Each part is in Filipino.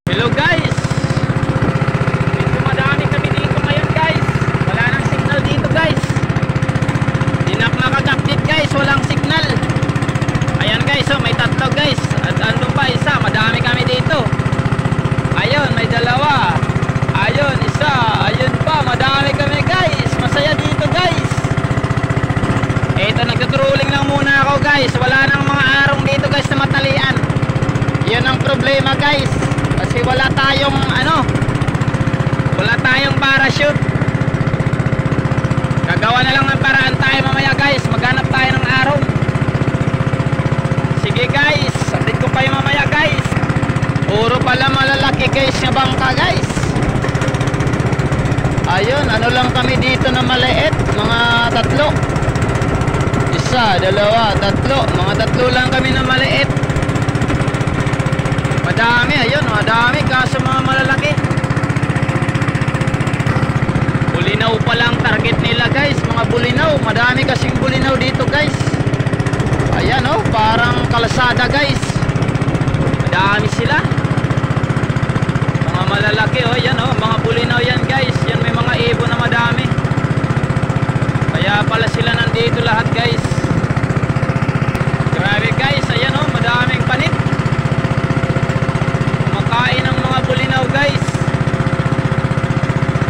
Hello guys, medyo madami kami dito ngayon guys. Wala nang signal dito guys. Di na makag-update guys, walang signal. Ayan guys, oh, may tatlo guys. At ano pa isa, madami kami dito. Ayun, may dalawa. Ayun, isa. Ayun pa, madami kami guys. Masaya dito guys. Eto, nagtuturuling lang muna ako guys. Wala nang mga arong dito guys na matalian. Yan ang problema guys. Kasi wala tayong wala tayong parachute. Gagawa na lang ng paraan tayo mamaya guys. Maghanap tayo ng araw. Sige guys, update ko kayo mamaya guys. Puro pala malalaki guys na bangka guys. Ayun, ano lang kami dito na maliit. Mga tatlo. Isa, dalawa, tatlo. Mga tatlo lang kami na maliit. Madami, ayun, madami kaso mga malalaki. Bulinaw pa lang target nila guys, mga bulinaw. Madami kasing bulinaw dito guys. Ayan oh, parang kalsada guys. Madami sila. Mga malalaki oh, ayan oh, mga bulinaw yan guys. Yan, may mga ibon na madami. Kaya pala sila nandito lahat guys. Grabe guys, ayan oh, madaming panit. Kain ng mga bulinaw guys.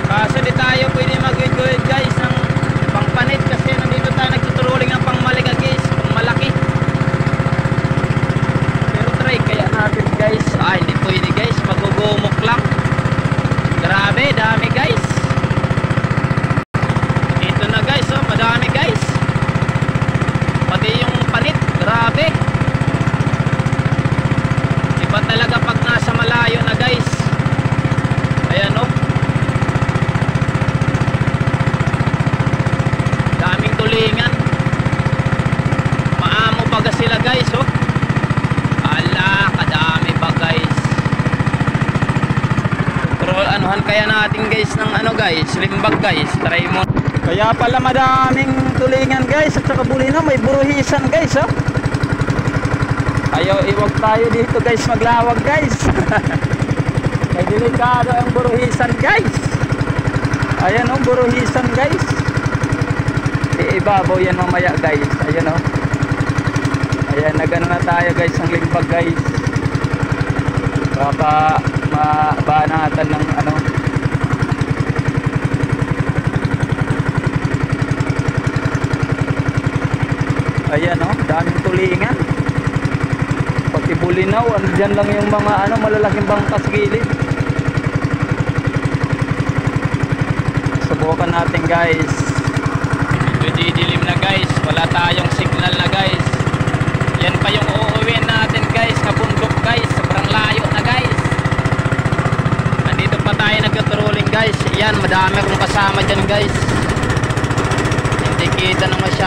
Kaso di tayo pwede mag-guide guys ng pangpanit kasi nandito tayo nagtuturuling ng pangmaliga guys, pangmalaki. Pero try kaya natin guys. Ay, hindi pwede guys, magugumok lang. Grabe, dami guys. Ito na guys, oh, madami guys. Pati yung panit, grabe. Iba talaga pag nasa malayo na guys. Ayan oh, daming tulingan. Maamo baga sila guys oh. Ala, kadami pa guys. Pero anuhan kaya natin guys ng guys, limbag guys. Try mo. Kaya pala madaming tulingan guys. At saka bulinaw, may buruhisan guys oh. Ayaw, iwag tayo dito guys, maglawag guys. May delikado ang buruhisan guys. Ayan oh, buruhisan guys. Iibabaw yan mamaya guys. Ayan oh. Ayan, nagano na tayo guys ng limbag guys. Baka mabanatan ng Ayan oh, daming tulingan. Pati bulinaw, andyan lang yung mga malalaking bangkas gilid. Subukan natin guys. Medyo didilim na guys, wala tayong signal na guys. Yan pa yung uuwiin natin guys, na bundok guys, sobrang layo na guys. Nandito pa tayo nagtuturuling guys. Yan, madami akong kasama dyan guys. Hindi kita na masyado.